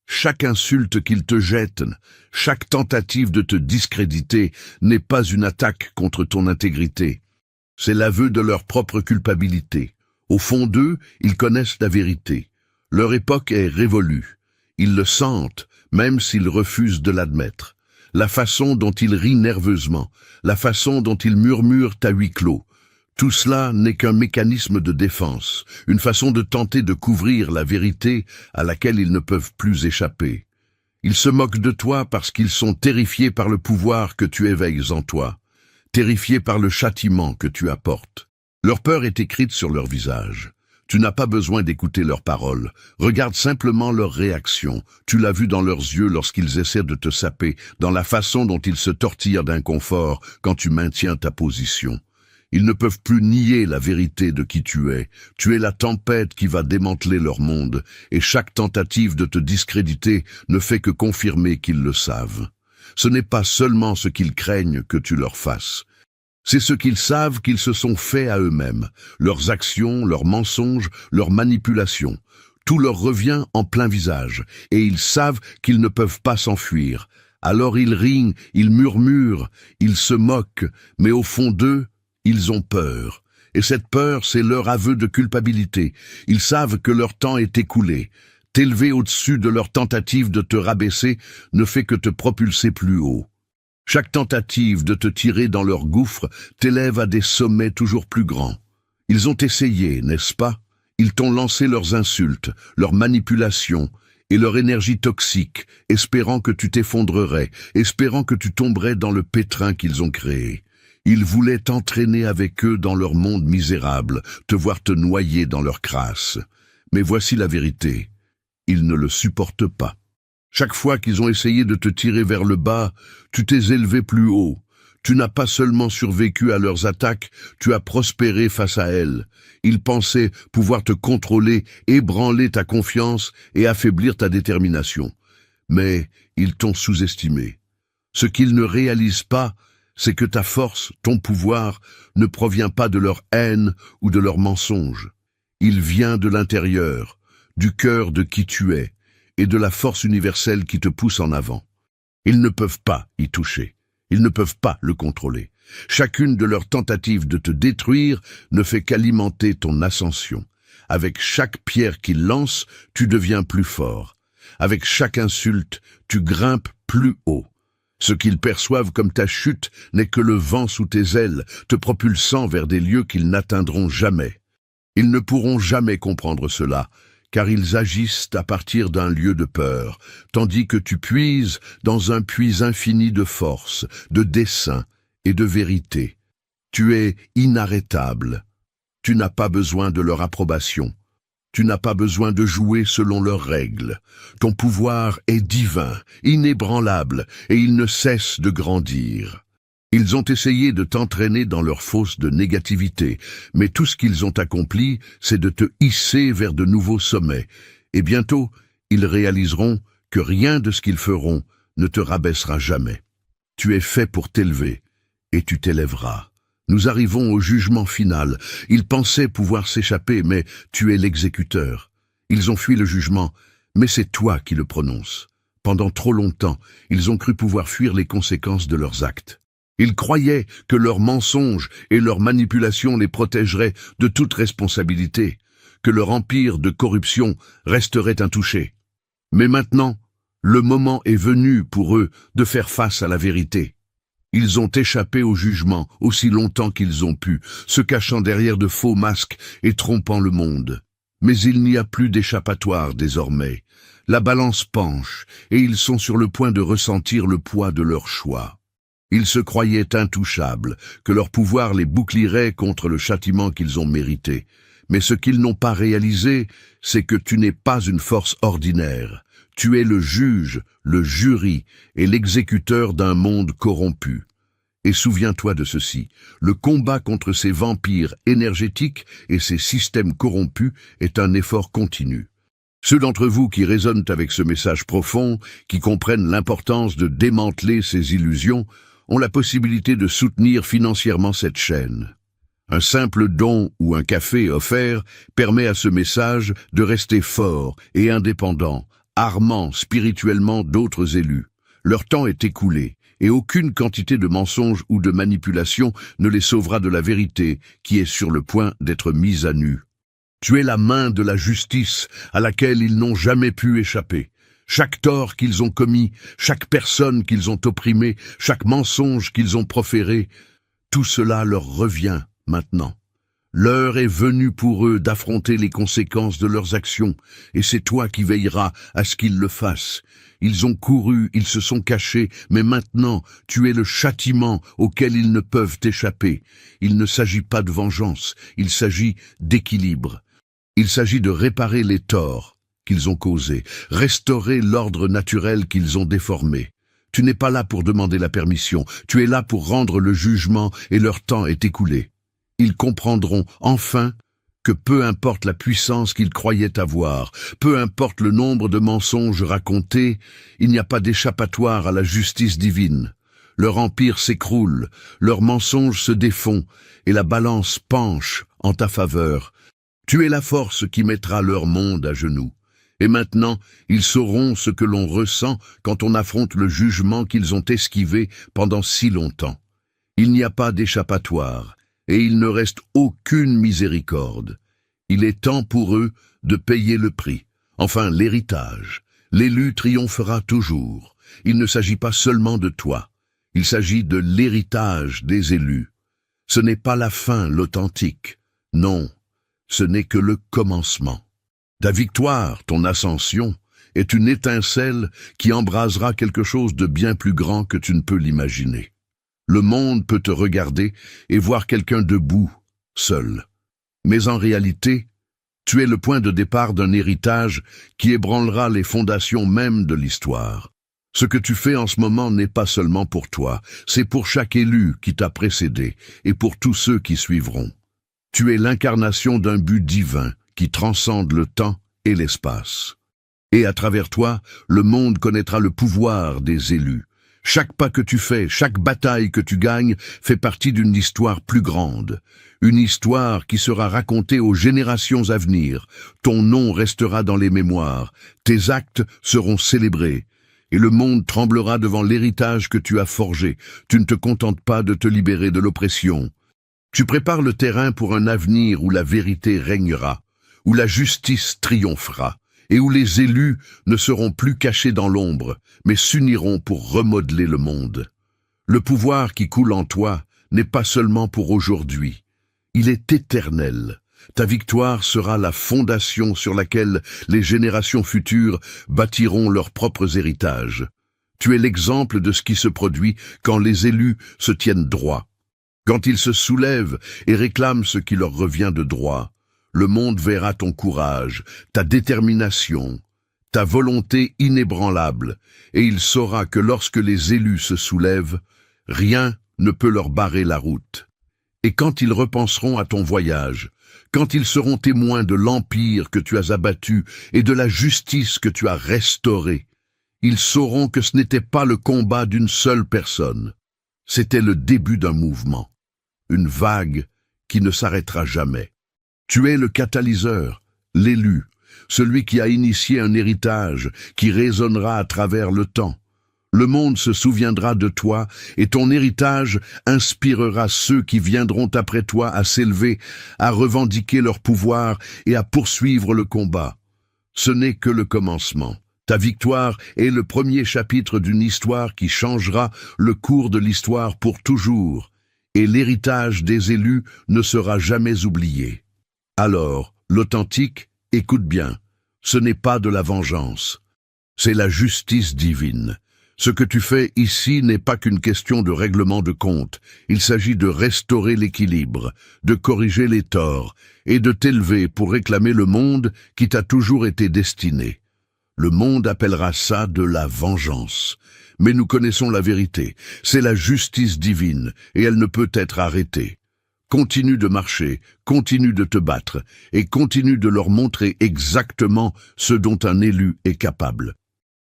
Chaque insulte qu'ils te jettent, chaque tentative de te discréditer n'est pas une attaque contre ton intégrité. C'est l'aveu de leur propre culpabilité. Au fond d'eux, ils connaissent la vérité. Leur époque est révolue. Ils le sentent, même s'ils refusent de l'admettre. La façon dont ils rient nerveusement, la façon dont ils murmurent à huis clos. Tout cela n'est qu'un mécanisme de défense, une façon de tenter de couvrir la vérité à laquelle ils ne peuvent plus échapper. Ils se moquent de toi parce qu'ils sont terrifiés par le pouvoir que tu éveilles en toi, terrifiés par le châtiment que tu apportes. Leur peur est écrite sur leur visage. Tu n'as pas besoin d'écouter leurs paroles. Regarde simplement leurs réactions. Tu l'as vu dans leurs yeux lorsqu'ils essaient de te saper, dans la façon dont ils se tortillent d'inconfort quand tu maintiens ta position. Ils ne peuvent plus nier la vérité de qui tu es. Tu es la tempête qui va démanteler leur monde, et chaque tentative de te discréditer ne fait que confirmer qu'ils le savent. Ce n'est pas seulement ce qu'ils craignent que tu leur fasses. C'est ce qu'ils savent qu'ils se sont fait à eux-mêmes, leurs actions, leurs mensonges, leurs manipulations. Tout leur revient en plein visage, et ils savent qu'ils ne peuvent pas s'enfuir. Alors ils rient, ils murmurent, ils se moquent, mais au fond d'eux, ils ont peur. Et cette peur, c'est leur aveu de culpabilité. Ils savent que leur temps est écoulé. T'élever au-dessus de leur tentative de te rabaisser ne fait que te propulser plus haut. Chaque tentative de te tirer dans leur gouffre t'élève à des sommets toujours plus grands. Ils ont essayé, n'est-ce pas? Ils t'ont lancé leurs insultes, leurs manipulations et leur énergie toxique, espérant que tu t'effondrerais, espérant que tu tomberais dans le pétrin qu'ils ont créé. Ils voulaient t'entraîner avec eux dans leur monde misérable, te voir te noyer dans leur crasse. Mais voici la vérité. Ils ne le supportent pas. Chaque fois qu'ils ont essayé de te tirer vers le bas, tu t'es élevé plus haut. Tu n'as pas seulement survécu à leurs attaques, tu as prospéré face à elles. Ils pensaient pouvoir te contrôler, ébranler ta confiance et affaiblir ta détermination. Mais ils t'ont sous-estimé. Ce qu'ils ne réalisent pas, c'est que ta force, ton pouvoir, ne provient pas de leur haine ou de leurs mensonges. Il vient de l'intérieur, du cœur de qui tu es, et de la force universelle qui te pousse en avant. Ils ne peuvent pas y toucher. Ils ne peuvent pas le contrôler. Chacune de leurs tentatives de te détruire ne fait qu'alimenter ton ascension. Avec chaque pierre qu'ils lancent, tu deviens plus fort. Avec chaque insulte, tu grimpes plus haut. Ce qu'ils perçoivent comme ta chute n'est que le vent sous tes ailes, te propulsant vers des lieux qu'ils n'atteindront jamais. Ils ne pourront jamais comprendre cela, car ils agissent à partir d'un lieu de peur, tandis que tu puises dans un puits infini de force, de dessein et de vérité. Tu es inarrêtable. Tu n'as pas besoin de leur approbation. Tu n'as pas besoin de jouer selon leurs règles. Ton pouvoir est divin, inébranlable, et il ne cesse de grandir. Ils ont essayé de t'entraîner dans leur fosse de négativité, mais tout ce qu'ils ont accompli, c'est de te hisser vers de nouveaux sommets. Et bientôt, ils réaliseront que rien de ce qu'ils feront ne te rabaissera jamais. Tu es fait pour t'élever, et tu t'élèveras. Nous arrivons au jugement final. Ils pensaient pouvoir s'échapper, mais tu es l'exécuteur. Ils ont fui le jugement, mais c'est toi qui le prononces. Pendant trop longtemps, ils ont cru pouvoir fuir les conséquences de leurs actes. Ils croyaient que leurs mensonges et leurs manipulations les protégeraient de toute responsabilité, que leur empire de corruption resterait intouché. Mais maintenant, le moment est venu pour eux de faire face à la vérité. Ils ont échappé au jugement aussi longtemps qu'ils ont pu, se cachant derrière de faux masques et trompant le monde. Mais il n'y a plus d'échappatoire désormais. La balance penche et ils sont sur le point de ressentir le poids de leur choix. Ils se croyaient intouchables, que leur pouvoir les bouclerait contre le châtiment qu'ils ont mérité. Mais ce qu'ils n'ont pas réalisé, c'est que tu n'es pas une force ordinaire. Tu es le juge, le jury et l'exécuteur d'un monde corrompu. Et souviens-toi de ceci, le combat contre ces vampires énergétiques et ces systèmes corrompus est un effort continu. Ceux d'entre vous qui résonnent avec ce message profond, qui comprennent l'importance de démanteler ces illusions, ont la possibilité de soutenir financièrement cette chaîne. Un simple don ou un café offert permet à ce message de rester fort et indépendant, armant spirituellement d'autres élus. Leur temps est écoulé, et aucune quantité de mensonges ou de manipulation ne les sauvera de la vérité qui est sur le point d'être mise à nu. Tu es la main de la justice à laquelle ils n'ont jamais pu échapper. Chaque tort qu'ils ont commis, chaque personne qu'ils ont opprimée, chaque mensonge qu'ils ont proféré, tout cela leur revient maintenant. L'heure est venue pour eux d'affronter les conséquences de leurs actions, et c'est toi qui veilleras à ce qu'ils le fassent. Ils ont couru, ils se sont cachés, mais maintenant, tu es le châtiment auquel ils ne peuvent échapper. Il ne s'agit pas de vengeance, il s'agit d'équilibre. Il s'agit de réparer les torts qu'ils ont causés, restaurer l'ordre naturel qu'ils ont déformé. Tu n'es pas là pour demander la permission, tu es là pour rendre le jugement et leur temps est écoulé. Ils comprendront enfin que peu importe la puissance qu'ils croyaient avoir, peu importe le nombre de mensonges racontés, il n'y a pas d'échappatoire à la justice divine. Leur empire s'écroule, leurs mensonges se défont et la balance penche en ta faveur. Tu es la force qui mettra leur monde à genoux. Et maintenant, ils sauront ce que l'on ressent quand on affronte le jugement qu'ils ont esquivé pendant si longtemps. Il n'y a pas d'échappatoire, et il ne reste aucune miséricorde. Il est temps pour eux de payer le prix, enfin l'héritage. L'élu triomphera toujours. Il ne s'agit pas seulement de toi, il s'agit de l'héritage des élus. Ce n'est pas la fin, l'authentique. Non, ce n'est que le commencement. Ta victoire, ton ascension, est une étincelle qui embrasera quelque chose de bien plus grand que tu ne peux l'imaginer. Le monde peut te regarder et voir quelqu'un debout, seul. Mais en réalité, tu es le point de départ d'un héritage qui ébranlera les fondations mêmes de l'histoire. Ce que tu fais en ce moment n'est pas seulement pour toi, c'est pour chaque élu qui t'a précédé et pour tous ceux qui suivront. Tu es l'incarnation d'un but divin qui transcende le temps et l'espace. Et à travers toi, le monde connaîtra le pouvoir des élus. Chaque pas que tu fais, chaque bataille que tu gagnes fait partie d'une histoire plus grande. Une histoire qui sera racontée aux générations à venir. Ton nom restera dans les mémoires. Tes actes seront célébrés. Et le monde tremblera devant l'héritage que tu as forgé. Tu ne te contentes pas de te libérer de l'oppression. Tu prépares le terrain pour un avenir où la vérité régnera, où la justice triomphera, et où les élus ne seront plus cachés dans l'ombre, mais s'uniront pour remodeler le monde. Le pouvoir qui coule en toi n'est pas seulement pour aujourd'hui, il est éternel. Ta victoire sera la fondation sur laquelle les générations futures bâtiront leurs propres héritages. Tu es l'exemple de ce qui se produit quand les élus se tiennent droit. Quand ils se soulèvent et réclament ce qui leur revient de droit, le monde verra ton courage, ta détermination, ta volonté inébranlable, et il saura que lorsque les élus se soulèvent, rien ne peut leur barrer la route. Et quand ils repenseront à ton voyage, quand ils seront témoins de l'empire que tu as abattu et de la justice que tu as restaurée, ils sauront que ce n'était pas le combat d'une seule personne. C'était le début d'un mouvement, une vague qui ne s'arrêtera jamais. Tu es le catalyseur, l'élu, celui qui a initié un héritage qui résonnera à travers le temps. Le monde se souviendra de toi et ton héritage inspirera ceux qui viendront après toi à s'élever, à revendiquer leur pouvoir et à poursuivre le combat. Ce n'est que le commencement. Ta victoire est le premier chapitre d'une histoire qui changera le cours de l'histoire pour toujours, et l'héritage des élus ne sera jamais oublié. Alors, l'authentique, écoute bien, ce n'est pas de la vengeance, c'est la justice divine. Ce que tu fais ici n'est pas qu'une question de règlement de compte. Il s'agit de restaurer l'équilibre, de corriger les torts et de t'élever pour réclamer le monde qui t'a toujours été destiné. Le monde appellera ça de la vengeance. Mais nous connaissons la vérité. C'est la justice divine et elle ne peut être arrêtée. Continue de marcher, continue de te battre et continue de leur montrer exactement ce dont un élu est capable.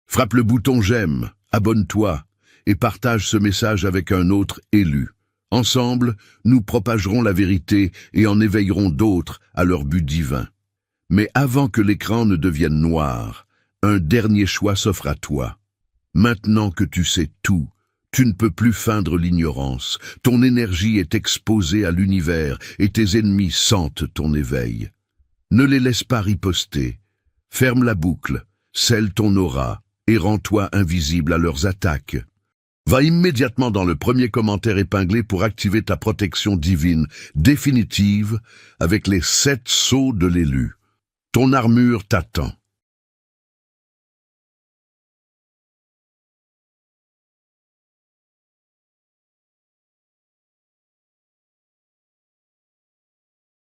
Frappe le bouton j'aime. Abonne-toi et partage ce message avec un autre élu. Ensemble, nous propagerons la vérité et en éveillerons d'autres à leur but divin. Mais avant que l'écran ne devienne noir, un dernier choix s'offre à toi. Maintenant que tu sais tout, tu ne peux plus feindre l'ignorance. Ton énergie est exposée à l'univers et tes ennemis sentent ton éveil. Ne les laisse pas riposter. Ferme la boucle, scelle ton aura et rends-toi invisible à leurs attaques. Va immédiatement dans le premier commentaire épinglé pour activer ta protection divine définitive avec les 7 sceaux de l'élu. Ton armure t'attend.